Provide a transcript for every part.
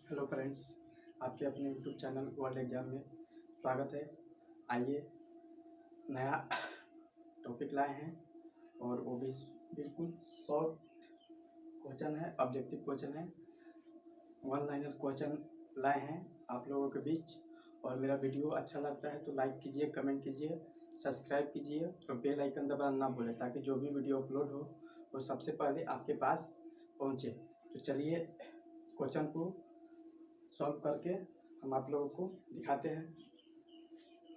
Hello friends, आपके अपने YouTube channel world exam में स्वागत है। आइए नया टॉपिक लाए हैं और वो भी बिल्कुल शॉर्ट क्वेश्चन है, ऑब्जेक्टिव क्वेश्चन है, वन लाइनर क्वेश्चन लाए हैं आप लोगों के बीच। और मेरा वीडियो अच्छा लगता है तो लाइक कीजिए, कमेंट कीजिए, सब्सक्राइब कीजिए और बेल आइकन दबाना ना भूलें ताकि जो भी वीडियो अपलोड हो वो सबसे पहले आपके पास पहुँचे। तो चलिए क्वेश्चन को सॉल्व करके हम आप लोगों को दिखाते हैं।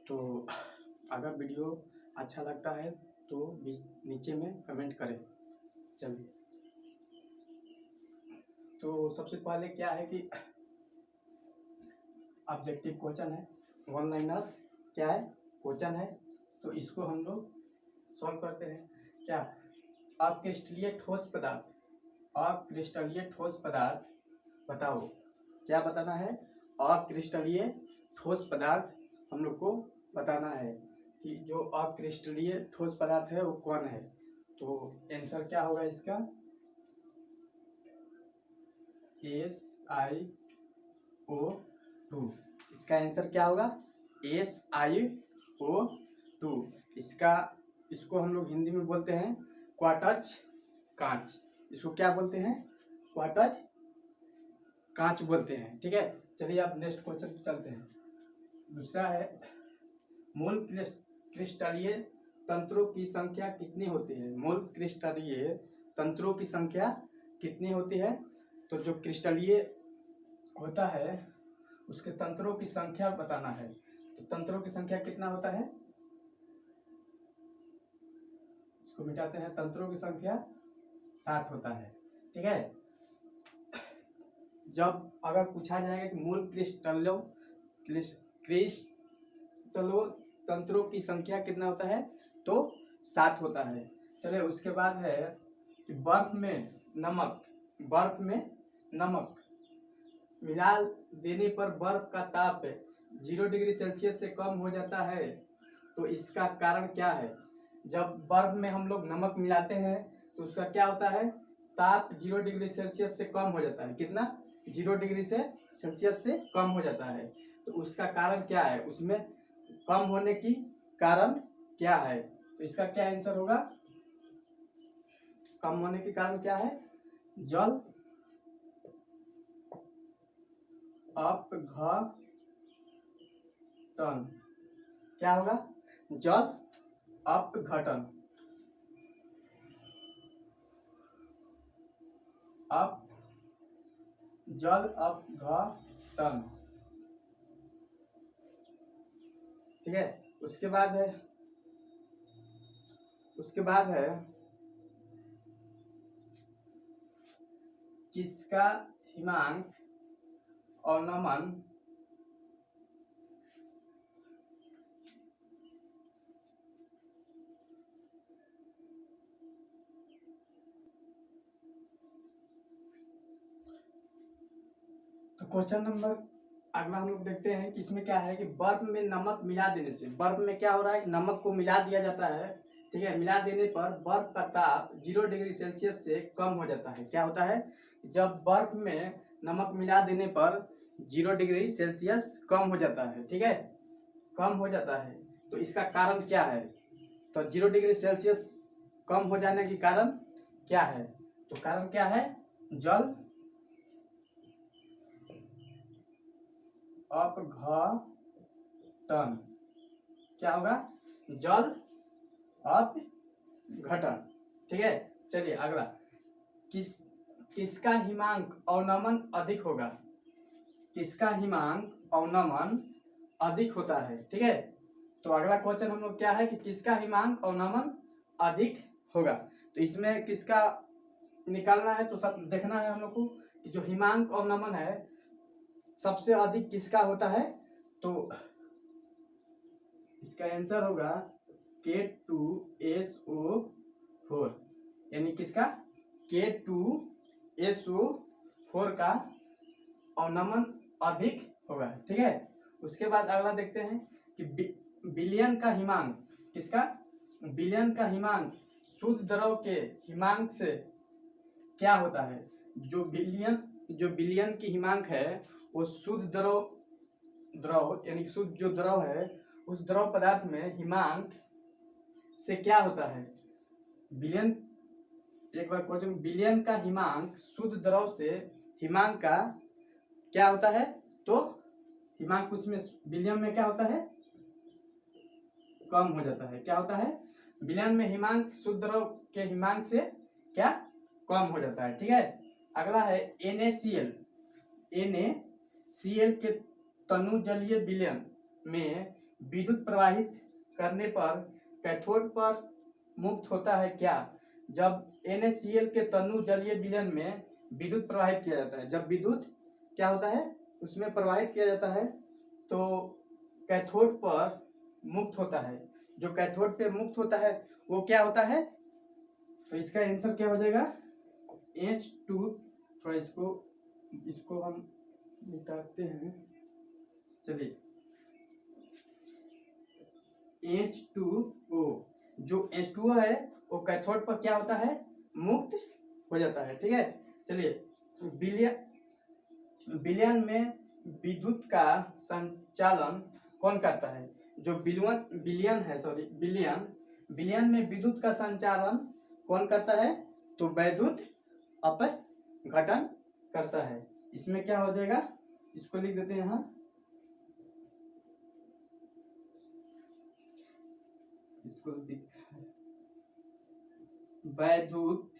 तो अगर वीडियो अच्छा लगता है तो नीचे में कमेंट करें। चलिए, तो सबसे पहले क्या है कि ऑब्जेक्टिव क्वेश्चन है, वन लाइनर क्या है क्वेश्चन है, तो इसको हम लोग सॉल्व करते हैं। क्या अक्रिस्टलीय ठोस पदार्थ, अक्रिस्टलीय ठोस पदार्थ बताओ, क्या बताना है? अक्रिस्टलीय ठोस पदार्थ हम लोग को बताना है कि जो अक्रिस्टलीय ठोस पदार्थ है वो कौन है। तो आंसर क्या होगा इसका? SiO2। इसका आंसर क्या होगा? SiO2। इसको हम लोग हिंदी में बोलते हैं क्वार्टज कांच। इसको क्या बोलते हैं? क्वार्टज कांच बोलते हैं। ठीक है, चलिए आप नेक्स्ट क्वेश्चन पे चलते हैं। दूसरा है, मूल क्रिस्टलीय तंत्रों की संख्या कितनी होती है? मूल क्रिस्टलीय तंत्रों की संख्या कितनी होती है? तो जो क्रिस्टलीय होता है उसके तंत्रों की संख्या बताना है। तो तंत्रों की संख्या कितना होता है? इसको मिटाते हैं। तंत्रों की संख्या 7 होता है। ठीक है, जब अगर पूछा जाएगा कि मूल क्रिस्टलों तंत्रों की संख्या कितना होता है तो 7 होता है। चलिए, उसके बाद है कि बर्फ में नमक मिला देने पर बर्फ का ताप 0 डिग्री सेल्सियस से कम हो जाता है, तो इसका कारण क्या है? जब बर्फ में हम लोग नमक मिलाते हैं तो उसका क्या होता है? ताप 0 डिग्री सेल्सियस से कम हो जाता है। कितना? 0 डिग्री सेल्सियस से कम हो जाता है। तो उसका कारण क्या है? उसमें कम होने की कारण क्या है? तो इसका क्या आंसर होगा? कम होने के कारण क्या है? जल अपघटन। क्या होगा? जल अपघटन। जल अपघटन। ठीक है, उसके बाद है किसका हिमांक अवनमन तो क्वेश्चन नंबर अगला हम लोग देखते हैं कि इसमें क्या है कि बर्फ में नमक मिला देने से, बर्फ में क्या हो रहा है? नमक को मिला दिया जाता है। ठीक है, मिला देने पर बर्फ का ताप 0 डिग्री सेल्सियस से कम हो जाता है। क्या होता है? जब बर्फ में नमक मिला देने पर 0 डिग्री सेल्सियस कम हो जाता है। ठीक है, कम हो जाता है। तो इसका कारण क्या है? तो 0 डिग्री सेल्सियस कम हो जाने के कारण क्या है? तो कारण क्या है? जल अपघटन। क्या होगा? जल अपघटन। ठीक है, चलिए अगला, किसका हिमांक अवनमन अधिक होगा? किसका हिमांक अवनमन अधिक होता है? ठीक है, तो अगला क्वेश्चन हम लोग क्या है कि किसका हिमांक अवनमन अधिक होगा। तो इसमें किसका निकालना है, तो सब देखना है हम लोग को कि जो हिमांक अवनमन है सबसे अधिक किसका होता है। तो इसका आंसर होगा K2SO4, यानी किसका? K2SO4 का अवनमन अधिक होगा। ठीक है, उसके बाद अगला देखते हैं कि विलयन का हिमांक किसका? विलयन का हिमांक शुद्ध द्रव के हिमांक से क्या होता है? जो विलयन जो विलयन की हिमांक है वो शुद्ध द्रव यानी शुद्ध जो द्रव है उस द्रव पदार्थ में हिमांक से क्या होता है। विलयन, एक बार क्वेश्चन, विलयन का हिमांक शुद्ध द्रव से हिमांक का क्या होता है, तो हिमांक उसमें विलयन में क्या होता है, कम हो जाता है। क्या होता है, विलयन में हिमांक शुद्ध द्रव के हिमांक से क्या कम हो जाता है। ठीक है, अगला है NaCl। NaCl के तनु जलीय विलयन में विद्युत प्रवाहित करने पर कैथोड पर मुक्त होता है क्या। जब NaCl के तनु जलीय विलयन में विद्युत प्रवाहित किया जाता है, जब विद्युत क्या होता है उसमें प्रवाहित किया जाता है तो कैथोड पर मुक्त होता है। जो कैथोड पे मुक्त होता है वो क्या होता है, तो इसका आंसर क्या हो जाएगा H2। थोड़ा इसको हम मिटाते हैं, चलिए H2O। जो H2O है वो कैथोड पर क्या होता है, मुक्त हो जाता है। ठीक है, चलिए विलयन में विद्युत का संचालन कौन करता है। जो विलयन में विद्युत का संचालन कौन करता है, तो वैद्युत अपघटन करता है। इसमें क्या हो जाएगा, इसको लिख देते हैं यहाँ, इसको दिखता है वैद्युत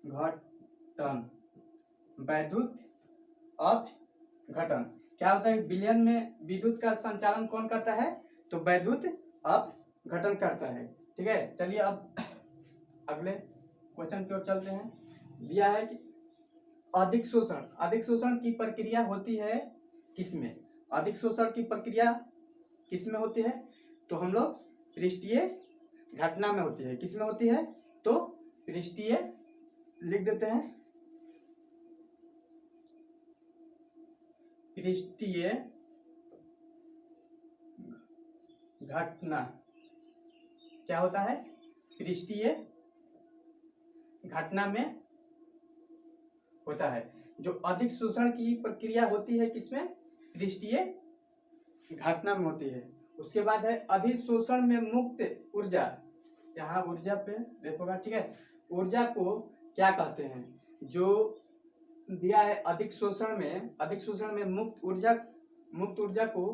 अपघटन। वैद्युत अपघटन क्या होता है, विलयन में विद्युत का संचालन कौन करता है, तो वैद्युत अपघटन करता है। ठीक है, चलिए अब अगले क्वेश्चन की ओर चलते हैं। दिया है कि अधिक शोषण की प्रक्रिया होती है किसमें। अधिक शोषण की प्रक्रिया किसमें होती है, तो हम लोग पृष्ठीय घटना में होती है। किसमें होती है, तो पृष्ठीय, लिख देते हैं पृष्ठीय घटना। क्या होता है, पृष्ठीय घटना में होता है। जो अधिक शोषण की प्रक्रिया होती है किसमें, पृष्ठीय घटना में होती है। उसके बाद है अधिशोषण में मुक्त ऊर्जा। यहाँ ऊर्जा पे देखोगा, ठीक है, ऊर्जा को क्या कहते हैं। जो दिया है अधिक शोषण में मुक्त ऊर्जा को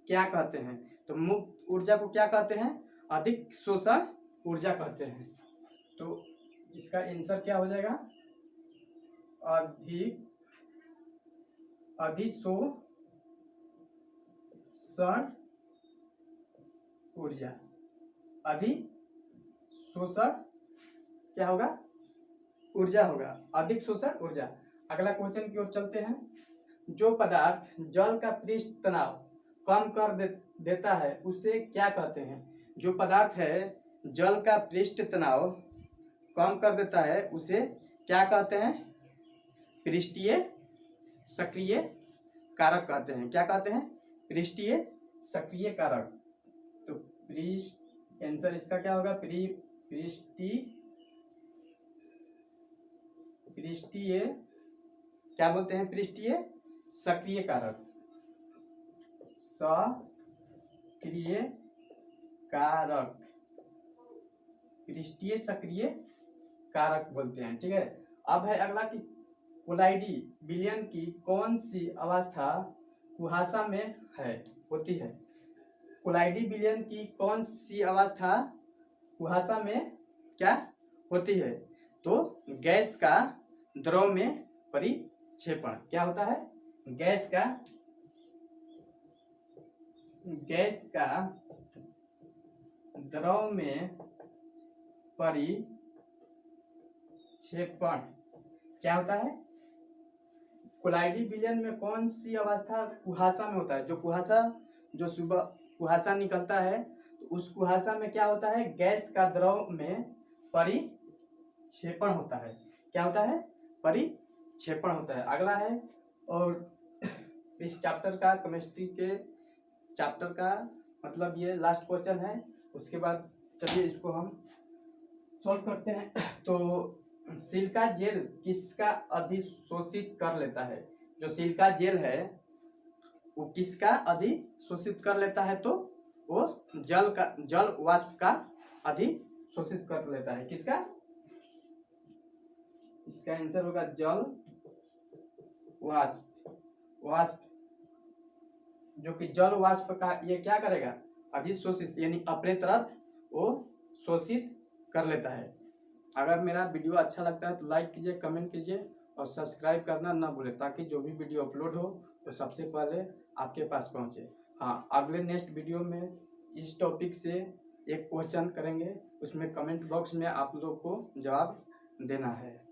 क्या कहते हैं, तो मुक्त ऊर्जा को क्या कहते हैं, अधिक शोषण ऊर्जा कहते हैं। तो इसका आंसर क्या हो जाएगा, अधिशोषण ऊर्जा। अधिशोषण क्या होगा, ऊर्जा होगा, अधिक शोषण ऊर्जा। अगला क्वेश्चन की ओर चलते हैं। जो पदार्थ जल का पृष्ठ तनाव कम कर देता है उसे क्या कहते हैं। जो पदार्थ है जल का पृष्ठ तनाव कम कर देता है उसे क्या कहते हैं, पृष्ठीय सक्रिय कारक कहते हैं। क्या कहते हैं, पृष्ठीय सक्रिय कारक। तो आंसर इसका क्या होगा, पृष्ठीय क्या बोलते हैं, पृष्ठीय सक्रिय कारक। सक्रिय कारक, पृष्ठीय सक्रिय कारक बोलते हैं। ठीक है, अब है अगला कि कोलाइडी विलयन की कौन सी अवस्था कुहासा में होती है। कोलाइडी विलयन की कौन सी अवस्था कुहासा में क्या होती है, तो गैस का द्रव में परिक्षेपण। क्या होता है, गैस का द्रव में परिक्षेपण क्या होता है। कोलाइडी विलयन में कौन सी अवस्था कुहासा में होता है। जो सुबह कुहासा निकलता है तो उस कुहासा में क्या होता है, गैस का द्रव में परिक्षेपण होता है। क्या होता है, परिक्षेपण होता है। अगला है, और इस चैप्टर का, केमिस्ट्री के चैप्टर का मतलब ये लास्ट क्वेश्चन है। उसके बाद चलिए इसको हम सॉल्व करते हैं। तो सिलिका जेल किसका अधिशोषित कर लेता है? जो सिलिका जेल है वो किसका अधिशोषित कर लेता है? तो वो जल वाष्प का अधिशोषित कर लेता है। किसका? इसका आंसर होगा जल वाष्प जो कि जल वाष्प का ये क्या करेगा? अधिशोषित, यानी अपने तरफ वो शोषित कर लेता है। अगर मेरा वीडियो अच्छा लगता है तो लाइक कीजिए, कमेंट कीजिए और सब्सक्राइब करना ना भूलें, ताकि जो भी वीडियो अपलोड हो तो सबसे पहले आपके पास पहुंचे। हाँ, अगले नेक्स्ट वीडियो में इस टॉपिक से एक क्वेश्चन करेंगे, उसमें कमेंट बॉक्स में आप लोग को जवाब देना है।